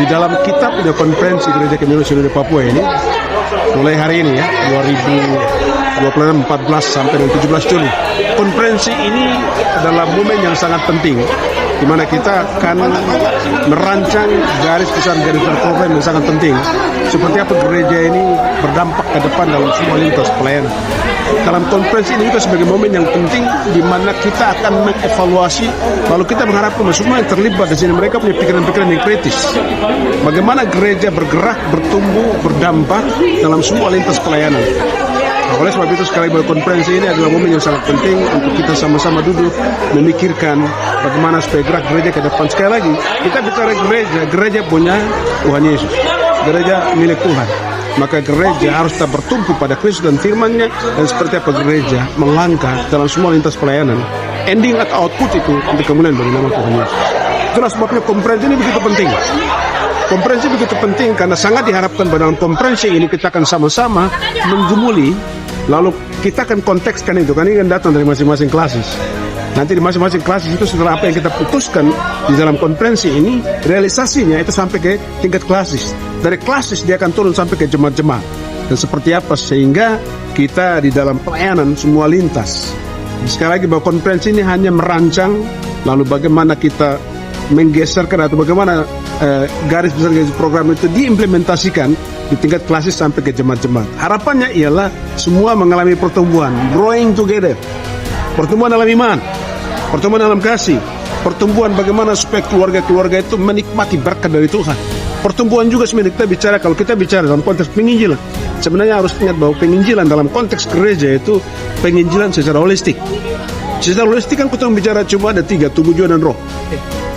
di dalam kitab ada konferensi Gereja Kemiro Seluruh Papua ini mulai hari ini ya 2026 14 sampai 17 Juli. Konferensi ini adalah momen yang sangat penting di mana kita akan merancang garis besar program yang sangat penting seperti apa gereja ini berdampak ke depan dalam semua lintas pelayanan. Dalam konferensi ini juga sebagai momen yang penting di mana kita akan mengevaluasi, lalu kita mengharapkan semua yang terlibat di sini mereka punya pikiran-pikiran yang kritis. Bagaimana gereja bergerak, bertumbuh, berdampak dalam semua lintas pelayanan. Oleh sebab itu sekali lagi konferensi ini adalah momen yang sangat penting untuk kita sama-sama duduk memikirkan bagaimana supaya gerak gereja ke depan. Sekali lagi kita bicara gereja punya Tuhan Yesus, gereja milik Tuhan. Maka gereja harus tetap bertumpu pada Kristus dan firman-Nya, dan seperti apa gereja melangkah dalam semua lintas pelayanan. Ending atau output itu untuk kemuliaan bagi nama Tuhan Yesus. Itulah sebabnya konferensi ini begitu penting. Konferensi begitu penting karena sangat diharapkan dalam konferensi ini kita akan sama-sama menjumuli, lalu kita akan kontekskan itu, kan ini kan datang dari masing-masing klasis. Nanti di masing-masing klasis itu setelah apa yang kita putuskan di dalam konferensi ini, realisasinya itu sampai ke tingkat klasis. Dari klasis dia akan turun sampai ke jemaat-jemaat. Dan seperti apa sehingga kita di dalam pelayanan semua lintas. Sekali lagi bahwa konferensi ini hanya merancang, lalu bagaimana kita menggeserkan atau bagaimana garis besar program itu diimplementasikan di tingkat klasis sampai ke jemaat-jemaat. Harapannya ialah semua mengalami pertumbuhan, growing together. Pertumbuhan dalam iman, pertumbuhan dalam kasih, pertumbuhan bagaimana supaya keluarga-keluarga itu menikmati berkat dari Tuhan. Pertumbuhan juga sebenarnya kita bicara, kalau kita bicara dalam konteks penginjilan, sebenarnya harus ingat bahwa penginjilan dalam konteks gereja itu penginjilan secara holistik. Secara holistik kan kita bicara cuma ada 3, tubuh, jiwa, dan roh.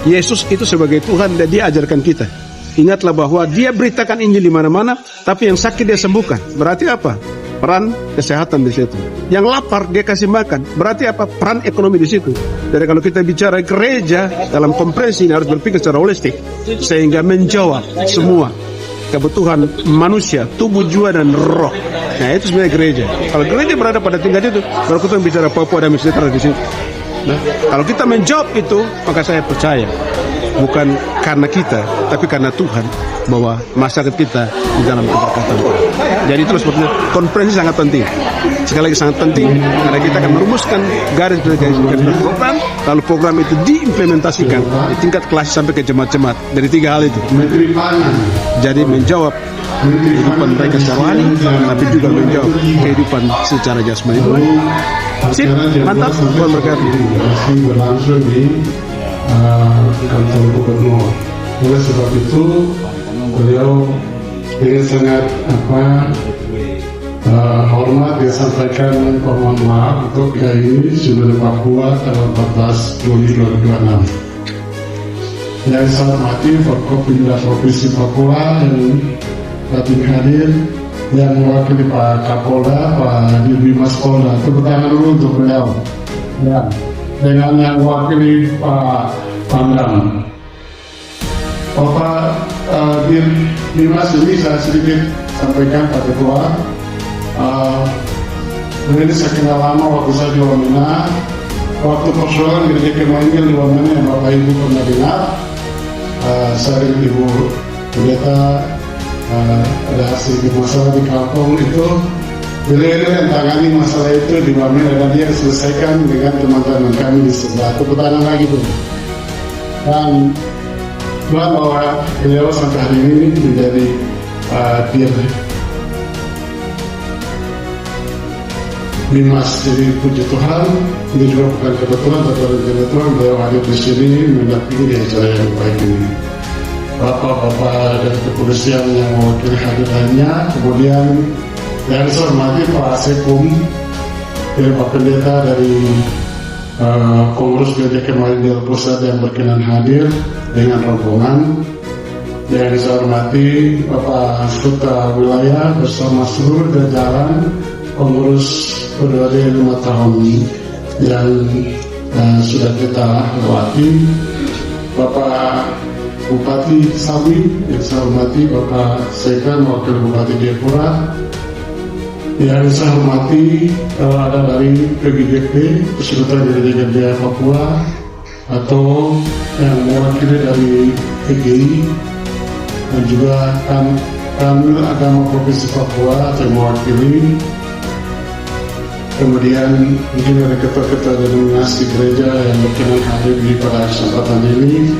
Yesus itu sebagai Tuhan dan dia ajarkan kita. Ingatlah bahwa dia beritakan Injil di mana-mana, tapi yang sakit dia sembuhkan. Berarti apa? Peran kesehatan di situ. Yang lapar dia kasih makan. Berarti apa? Peran ekonomi di situ. Jadi kalau kita bicara gereja dalam konferensi ini harus berpikir secara holistik sehingga menjawab semua kebutuhan manusia, tubuh, jiwa, dan roh. Nah itu sebenarnya gereja. Kalau gereja berada pada tingkat itu, baru kita bicara Papua dan sejahtera di situ. Nah, kalau kita menjawab itu, maka saya percaya bukan karena kita, tapi karena Tuhan bahwa masyarakat kita di dalam keberkatan. Jadi itulah sebabnya konferensi sangat penting. Sekali lagi sangat penting karena kita akan merumuskan garis program, lalu program itu diimplementasikan di tingkat kelas sampai ke jemaat-jemaat dari 3 hal itu. Jadi menjawab kehidupan mereka secara rohani, tapi juga menjawab kehidupan secara jasmani. Sip, mantap, Tuhan berkati. Berlangsung di kantor gubernur. Oleh sebab itu beliau dengan sangat hormat dia sampaikan permohonan maaf untuk ini Seluruh Papua tanggal 14 Juli 2026. Yang saya hormati Forkopimda Provinsi Papua yang dapat hadir, yang mewakili Pak Kapolda, Pak Dirbimas Polda. Tepuk tangan dulu untuk beliau. Ya, dengan yang mewakili Pak Pangdam. Bapak Dirbimas ini saya sedikit sampaikan Pak Ketua. Ini saya kenal lama waktu saya di Wamena. Waktu persoalan gereja Kemangil di Wamena yang Bapak Ibu pernah dengar. Saya dengan Ibu Pendeta ada sedikit masalah di kampung itu, beliau yang tangani masalah itu di Wamena dan dia selesaikan dengan teman-teman kami di sebelah. Tepuk tangan lagi tuh. Dan Tuhan bahwa beliau sampai hari ini menjadi Dir Bimas. Jadi puji Tuhan, ini juga bukan kebetulan, tapi kebetulan beliau hadir di sini mendampingi di acara yang baik ini. Bapak-bapak dan kepolisian yang mewakili hadirannya, kemudian yang saya hormati Pak Sekum, Pak Pendeta dari Kongres Gereja Kemangil Pusat yang berkenan hadir dengan rombongan. Yang saya hormati Bapak Sekda Wilayah bersama seluruh jajaran pengurus periode 5 tahun yang sudah kita lewati. Bapak Bupati Sawi yang saya hormati, Bapak Sekda Wakil Bupati Jayapura. Yang saya hormati ada dari PGJP Persekutuan Gereja Papua, atau yang mewakili dari PGI dan juga Kanwil Agama Provinsi Papua yang mewakili. Kemudian mungkin ada ketua-ketua denominasi gereja yang berkenan hadir di pada kesempatan ini,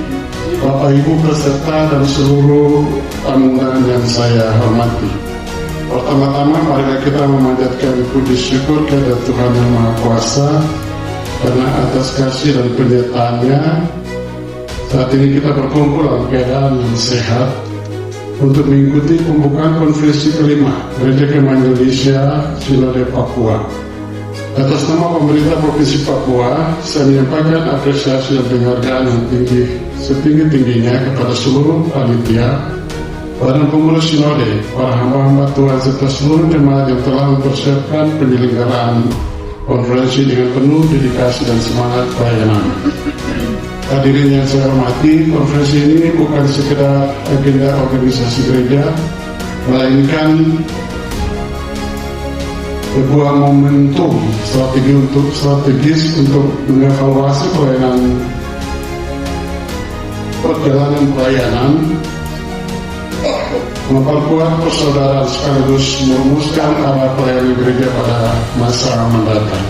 Bapak Ibu peserta dan seluruh tamu undangan yang saya hormati. Pertama-tama marilah kita memanjatkan puji syukur kepada Tuhan Yang Maha Kuasa karena atas kasih dan penyertaannya saat ini kita berkumpul dalam keadaan yang sehat untuk mengikuti pembukaan konferensi kelima Gereja Kemah Indonesia Silode Papua. Atas nama pemerintah Provinsi Papua, saya menyampaikan apresiasi dan penghargaan yang setinggi-tingginya kepada seluruh panitia, badan pengurus sinode, para hamba-hamba Tuhan serta seluruh jemaat yang telah mempersiapkan penyelenggaraan konferensi dengan penuh dedikasi dan semangat pelayanan. Hadirin yang saya hormati, konferensi ini bukan sekedar agenda organisasi gereja, melainkan sebuah momentum strategis untuk mengevaluasi perjalanan pelayanan, memperkuat persaudaraan sekaligus merumuskan arah pelayanan gereja pada masa mendatang.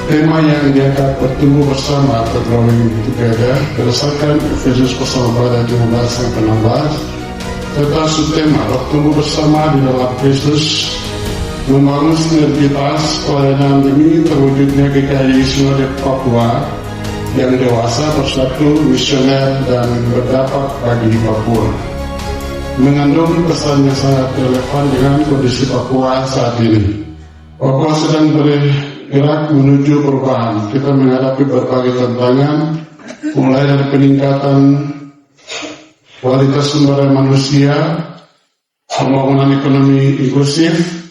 Tema yang diangkat bertumbuh bersama atau growing together berdasarkan Efesus pasal 4 ayat 15-16 serta subtema bertumbuh bersama di dalam Kristus, membangun sinergitas pelayanan demi terwujudnya GKI Sinode Papua yang dewasa, bersatu, misioner, dan berdampak bagi Papua. Mengandung pesan yang sangat relevan dengan kondisi Papua saat ini. Papua sedang bergerak menuju perubahan. Kita menghadapi berbagai tantangan, mulai dari peningkatan kualitas sumber daya manusia, pembangunan ekonomi inklusif,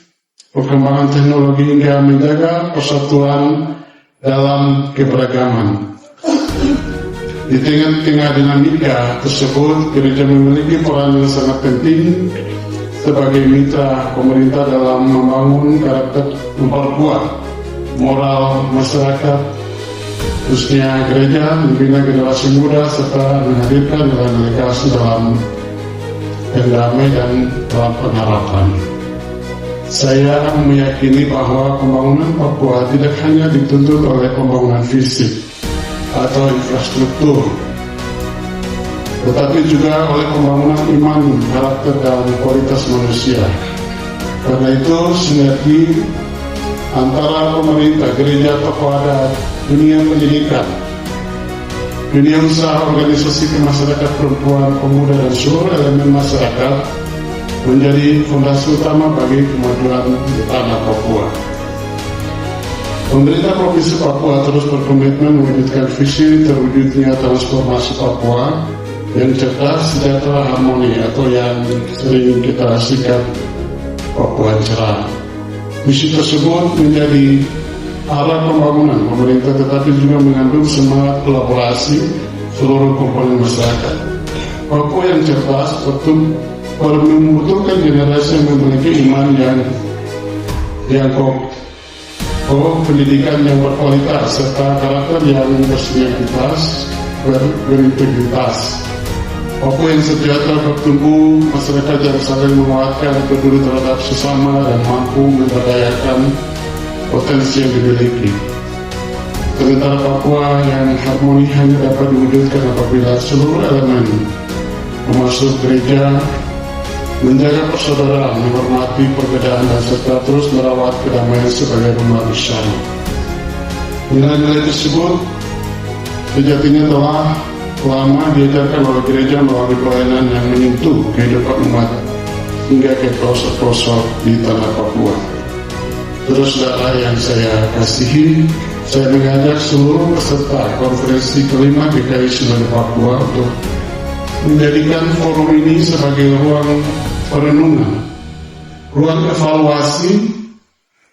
perkembangan teknologi hingga menjaga persatuan dalam keberagaman. Di tengah-tengah dinamika tersebut, gereja memiliki peran yang sangat penting sebagai mitra pemerintah dalam membangun karakter, memperkuat moral masyarakat, khususnya gereja, membina generasi muda serta menghadirkan nilai-nilai kasih dalam damai dan dalam pengharapan. Saya meyakini bahwa pembangunan Papua tidak hanya dituntut oleh pembangunan fisik atau infrastruktur, tetapi juga oleh pembangunan iman, karakter, dan kualitas manusia. Karena itu, sinergi antara pemerintah, gereja, tokoh adat, dunia pendidikan, dunia usaha, organisasi kemasyarakatan perempuan, pemuda, dan seluruh elemen masyarakat menjadi fondasi utama bagi kemajuan tanah Papua. Pemerintah Provinsi Papua terus berkomitmen mewujudkan visi terwujudnya transformasi Papua yang cerdas, sejahtera, harmoni, atau yang sering kita singkat Papua cerah. Misi tersebut menjadi arah pembangunan pemerintah, tetapi juga mengandung semangat kolaborasi seluruh komponen masyarakat. Papua yang cerdas membutuhkan generasi yang memiliki iman yang kokoh, pendidikan yang berkualitas, serta karakter yang berintegritas. Papua yang sejahtera bertumbuh, masyarakat yang saling menguatkan, peduli terhadap sesama, dan mampu memberdayakan potensi yang dimiliki. Sementara Papua yang harmoni hanya dapat diwujudkan apabila seluruh elemen termasuk gereja menjaga persaudaraan, menghormati perbedaan, dan serta terus merawat kedamaian sebagai rumah bersama. Nilai-nilai tersebut sejatinya telah lama diajarkan oleh gereja melalui pelayanan yang menyentuh kehidupan umat hingga ke pelosok-pelosok di tanah Papua. Terus saudara yang saya kasihi, saya mengajak seluruh peserta konferensi kelima GKI Sinode Papua untuk menjadikan forum ini sebagai ruang perenungan, ruang evaluasi,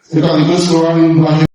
sekaligus ruang lahir